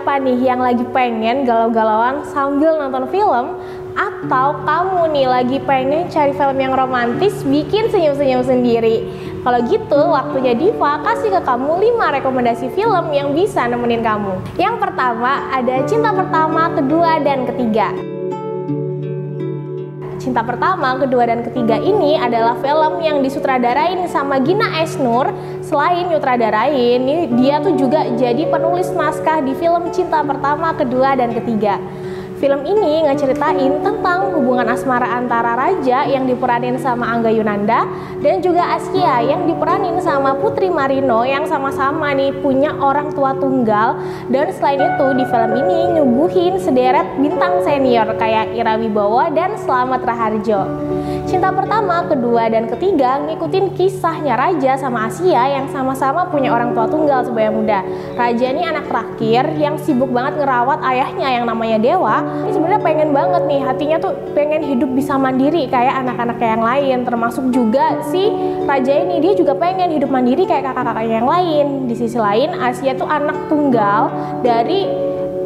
siapa nih yang lagi pengen galau-galauan sambil nonton film? Atau kamu nih lagi pengen cari film yang romantis bikin senyum-senyum sendiri? Kalau gitu waktunya Diva kasih ke kamu 5 rekomendasi film yang bisa nemenin kamu. Yang pertama ada Cinta Pertama, Kedua, dan Ketiga. Cinta Pertama, Kedua, dan Ketiga ini adalah film yang disutradarain sama Gina Esnur. Selain nyutradarain, dia tuh juga jadi penulis naskah di film Cinta Pertama, Kedua, dan Ketiga. Film ini ngeceritain tentang hubungan asmara antara Raja yang diperanin sama Angga Yunanda dan juga Askia yang diperanin sama Putri Marino yang sama-sama nih punya orang tua tunggal. Dan selain itu di film ini nyuguhin sederet bintang senior kayak Ira Wibowo dan Slamet Raharjo. Cinta Pertama, Kedua, dan Ketiga ngikutin kisahnya Raja sama Askia yang sama-sama punya orang tua tunggal sebaya muda. Raja ini anak terakhir yang sibuk banget ngerawat ayahnya yang namanya Dewa. Ini sebenarnya pengen banget nih, hatinya tuh pengen hidup bisa mandiri kayak anak-anak yang lain. Termasuk juga si Raja ini, dia juga pengen hidup mandiri kayak kakak-kakaknya yang lain. Di sisi lain, Askia tuh anak tunggal dari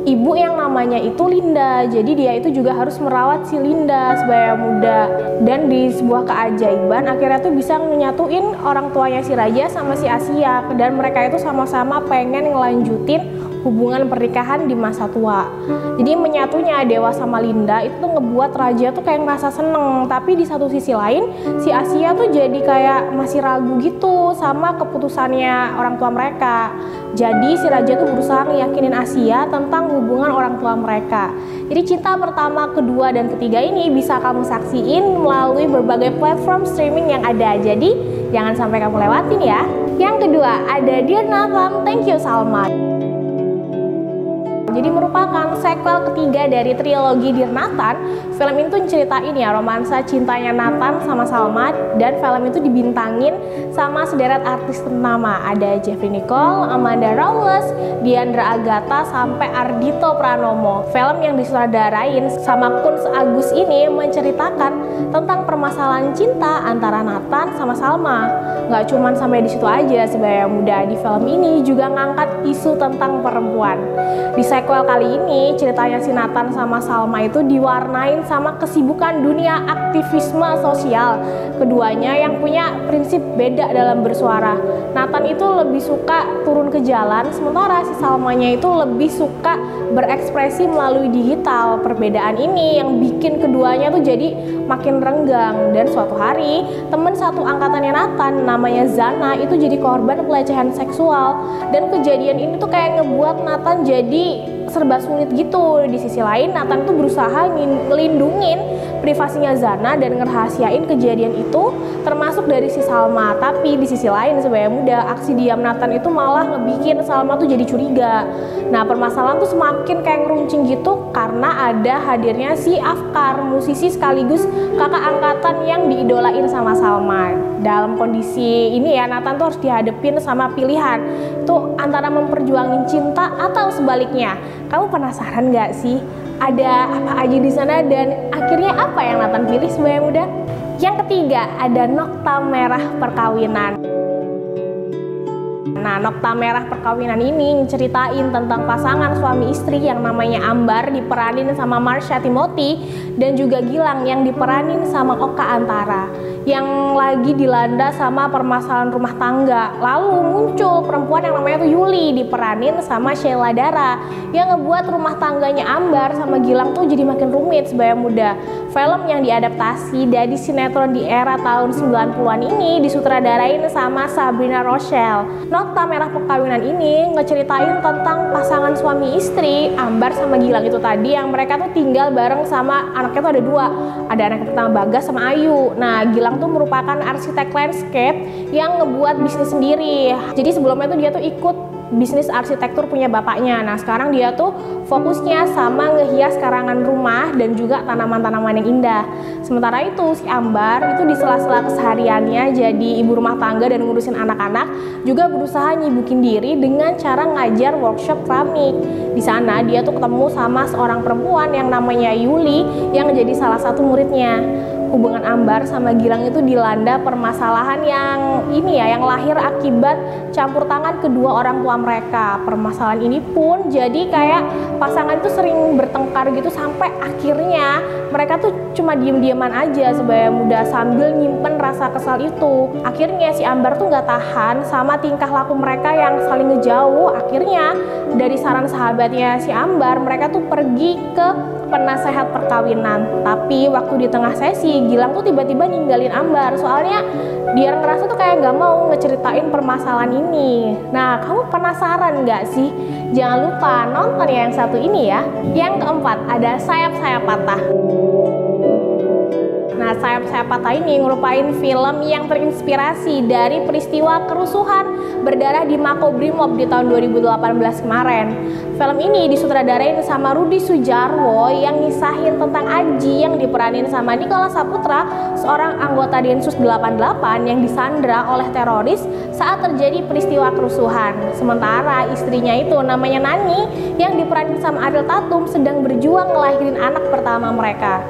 ibu yang namanya itu Linda. Jadi dia itu juga harus merawat si Linda sebaya muda. Dan di sebuah keajaiban akhirnya tuh bisa menyatuin orang tuanya si Raja sama si Askia. Dan mereka itu sama-sama pengen ngelanjutin hubungan pernikahan di masa tua. Jadi menyatunya Dewa sama Linda itu tuh ngebuat Raja tuh kayak ngerasa seneng. Tapi di satu sisi lain si Askia tuh jadi kayak masih ragu gitu sama keputusannya orang tua mereka. Jadi si Raja tuh berusaha ngeyakinin Askia tentang hubungan orang tua mereka. Jadi Cinta Pertama, Kedua, dan Ketiga ini bisa kamu saksiin melalui berbagai platform streaming yang ada. Jadi jangan sampai kamu lewatin ya. Yang kedua ada Dear Nathan, Thank You Salma. Jadi merupakan sequel ketiga dari trilogi Dear Nathan. Film itu ceritain ya romansa cintanya Nathan sama Salma, dan film itu dibintangin sama sederet artis ternama. Ada Jeffrey Nicole, Amanda Rawless, Diandra Agatha, sampai Ardhito Pranomo. Film yang disutradarain sama Kunz Agus ini menceritakan tentang permasalahan cinta antara Nathan sama Salma. Gak cuman sampai di situ aja sebaya muda, di film ini juga ngangkat isu tentang perempuan. Di sequel kali ini ceritanya si Nathan sama Salma itu diwarnain sama kesibukan dunia aktivisme sosial. Keduanya yang punya prinsip beda dalam bersuara. Nathan itu lebih suka turun ke jalan, sementara si Salmanya itu lebih suka berekspresi melalui digital. Perbedaan ini yang bikin keduanya tuh jadi makin renggang. Dan suatu hari temen satu angkatannya Nathan namanya Zana itu jadi korban pelecehan seksual. Dan kejadian ini tuh kayak ngebuat Nathan jadi serba sulit gitu. Di sisi lain Nathan tuh berusaha ngelindungin privasinya Zana dan ngerahasiain kejadian itu termasuk dari si Salma. Tapi di sisi lain sebaya muda, aksi diam Nathan itu malah ngebikin Salma tuh jadi curiga. Nah permasalahan tuh semakin kayak ngeruncing gitu karena ada hadirnya si Afkar, musisi sekaligus kakak angkatan yang diidolain sama Salma. Dalam kondisi ini ya Nathan tuh harus dihadepin sama pilihan tuh antara memperjuangin cinta atau sebaliknya. Kamu penasaran gak sih ada apa aja di sana dan akhirnya apa yang Nathan pilih sebaya muda? Yang ketiga ada Nokta Merah Perkawinan. Nah, Nokta Merah Perkawinan ini ceritain tentang pasangan suami istri yang namanya Ambar diperanin sama Marsha Timothy dan juga Gilang yang diperanin sama Oka Antara yang lagi dilanda sama permasalahan rumah tangga. Lalu muncul perempuan yang namanya tuh Yuli diperanin sama Sheila Dara yang ngebuat rumah tangganya Ambar sama Gilang tuh jadi makin rumit sebaya muda. Film yang diadaptasi dari sinetron di era tahun 90-an ini disutradarain sama Sabrina Rochelle. Nokta Merah Perkawinan ini ngeceritain tentang pasangan suami istri Ambar sama Gilang itu tadi yang mereka tuh tinggal bareng sama anaknya tuh ada dua. Ada anak pertama Bagas sama Ayu. Nah Gilang tuh merupakan arsitek landscape yang ngebuat bisnis sendiri. Jadi sebelumnya tuh dia tuh ikut bisnis arsitektur punya bapaknya. Nah sekarang dia tuh fokusnya sama ngehias karangan rumah dan juga tanaman-tanaman yang indah. Sementara itu si Ambar itu di sela-sela kesehariannya jadi ibu rumah tangga dan ngurusin anak-anak juga berusaha nyibukin diri dengan cara ngajar workshop keramik. Di sana dia tuh ketemu sama seorang perempuan yang namanya Yuli yang jadi salah satu muridnya. hubungan Ambar sama Gilang itu dilanda permasalahan yang lahir akibat campur tangan kedua orang tua mereka. Permasalahan ini pun jadi kayak pasangan itu sering bertengkar gitu sampai akhirnya mereka tuh cuma diem-dieman aja sebagai muda sambil nyimpen rasa kesal itu. Akhirnya si Ambar tuh nggak tahan sama tingkah laku mereka yang saling ngejauh. Akhirnya dari saran sahabatnya si Ambar, mereka tuh pergi ke penasehat perkawinan. Tapi waktu di tengah sesi, Gilang tuh tiba-tiba ninggalin Ambar. Soalnya dia ngerasa tuh kayak nggak mau ngeceritain permasalahan ini. Nah, kamu penasaran nggak sih? Jangan lupa nonton ya yang satu ini ya. Yang keempat ada Sayap-Sayap Patah. Nah, Sayap-Sayap Patah ini merupakan film yang terinspirasi dari peristiwa kerusuhan berdarah di Makobrimob di tahun 2018 kemarin. Film ini disutradarain sama Rudi Sudjarwo yang ngisahin tentang Aji yang diperanin sama Nicholas Saputra, seorang anggota Densus 88 yang disandra oleh teroris saat terjadi peristiwa kerusuhan. Sementara istrinya itu namanya Nani yang diperanin sama Ariel Tatum sedang berjuang ngelahirin anak pertama mereka.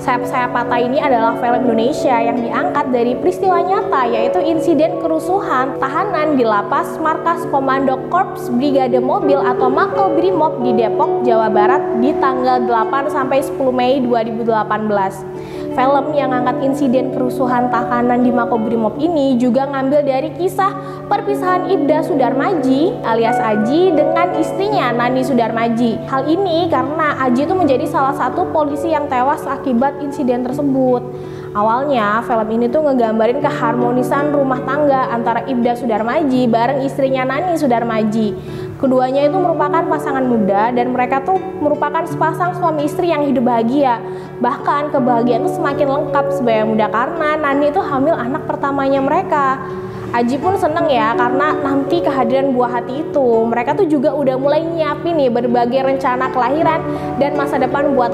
Sayap-Sayap Patah ini adalah film Indonesia yang diangkat dari peristiwa nyata, yaitu insiden kerusuhan tahanan di lapas markas Komando Korps Brigade Mobil atau Makobrimob di Depok, Jawa Barat di tanggal 8 sampai 10 Mei 2018. Film yang angkat insiden kerusuhan tahanan di Makobrimob ini juga ngambil dari kisah perpisahan Ibda Sudarmaji alias Aji dengan istrinya Nani Sudarmaji. Hal ini karena Aji itu menjadi salah satu polisi yang tewas akibat insiden tersebut. Awalnya film ini tuh ngegambarin keharmonisan rumah tangga antara Ibda Sudarmaji bareng istrinya Nani Sudarmaji. Keduanya itu merupakan pasangan muda dan mereka tuh merupakan sepasang suami istri yang hidup bahagia. Bahkan kebahagiaan itu semakin lengkap sebagai muda karena Nani itu hamil anak pertamanya mereka. Aji pun seneng ya karena nanti kehadiran buah hati itu. Mereka tuh juga udah mulai nyiapin nih berbagai rencana kelahiran dan masa depan buat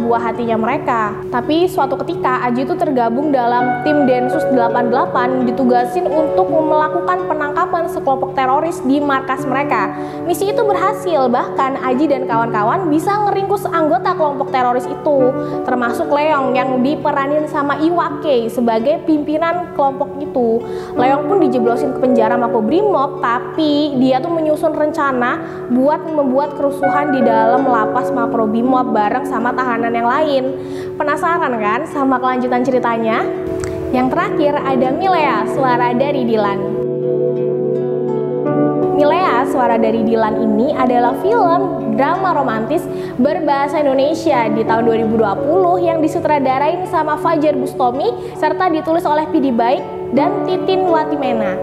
buah hatinya mereka. Tapi suatu ketika Aji itu tergabung dalam tim Densus 88 ditugasin untuk melakukan penangkapan sekelompok teroris di markas mereka. Misi itu berhasil, bahkan Aji dan kawan-kawan bisa ngeringkus anggota kelompok teroris itu, termasuk Leong yang diperanin sama Iwake sebagai pimpinan kelompok itu. Leong pun dijeblosin ke penjara Makobrimob, tapi dia tuh menyusun rencana buat membuat kerusuhan di dalam lapas Makobrimob bareng sama tahanan yang lain. Penasaran kan sama kelanjutan ceritanya? Yang terakhir ada Milea, Suara dari Dilan. Milea, Suara dari Dilan ini adalah film drama romantis berbahasa Indonesia di tahun 2020 yang disutradarain sama Fajar Bustomi serta ditulis oleh Pidi Baik dan Titin Watimena.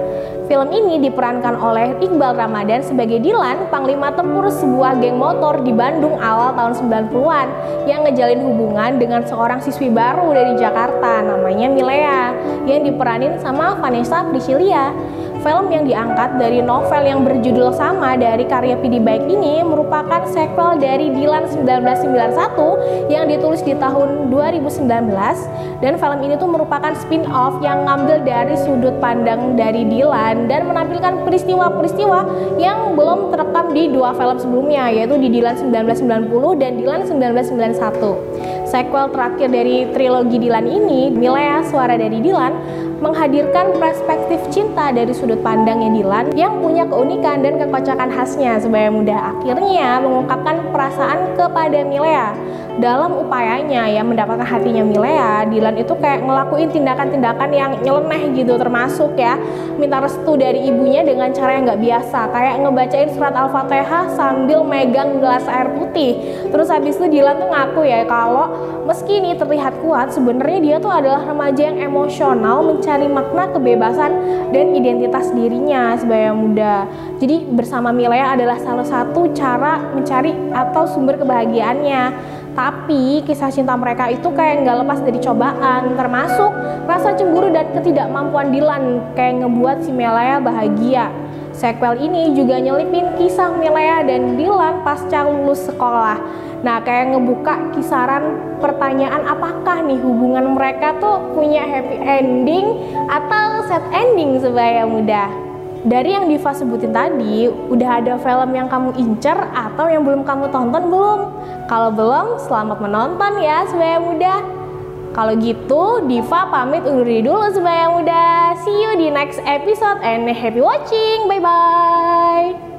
Film ini diperankan oleh Iqbal Ramadan sebagai Dilan, panglima tempur sebuah geng motor di Bandung awal tahun 90-an yang ngejalin hubungan dengan seorang siswi baru dari Jakarta namanya Milea yang diperanin sama Vanessa Priscilia. Film yang diangkat dari novel yang berjudul sama dari karya Pidi Baik ini merupakan sequel dari Dilan 1991 yang ditulis di tahun 2019, dan film ini tuh merupakan spin-off yang ngambil dari sudut pandang dari Dilan dan menampilkan peristiwa-peristiwa yang belum terekam di dua film sebelumnya, yaitu di Dilan 1990 dan Dilan 1991. Sequel terakhir dari trilogi Dilan ini, Milea, Suara dari Dilan, menghadirkan perspektif cinta dari sudut pandangnya Dilan yang punya keunikan dan kekocakan khasnya sebagai muda. Akhirnya mengungkapkan perasaan kepada Milea. Dalam upayanya ya mendapatkan hatinya Milea, Dilan itu kayak ngelakuin tindakan-tindakan yang nyeleneh gitu, termasuk ya minta restu dari ibunya dengan cara yang nggak biasa, kayak ngebacain surat Al-Fatihah sambil megang gelas air putih. Terus habis itu Dilan tuh ngaku ya kalau meski ini terlihat kuat, sebenarnya dia tuh adalah remaja yang emosional mencari makna kebebasan dan identitas dirinya sebagai muda. Jadi bersama Milea adalah salah satu cara mencari atau sumber kebahagiaannya. Tapi kisah cinta mereka itu kayak nggak lepas dari cobaan, termasuk rasa cemburu dan ketidakmampuan Dilan kayak ngebuat si Milea bahagia. Sequel ini juga nyelipin kisah Milea dan Dilan pasca lulus sekolah. Nah, kayak ngebuka kisaran pertanyaan apakah nih hubungan mereka tuh punya happy ending atau sad ending sebagai muda. Dari yang Diva sebutin tadi, udah ada film yang kamu incer atau yang belum kamu tonton belum? Kalau belum, selamat menonton ya sebagai muda. Kalau gitu, Diva pamit undur diri dulu Sebaya Muda. See you di next episode and happy watching. Bye-bye.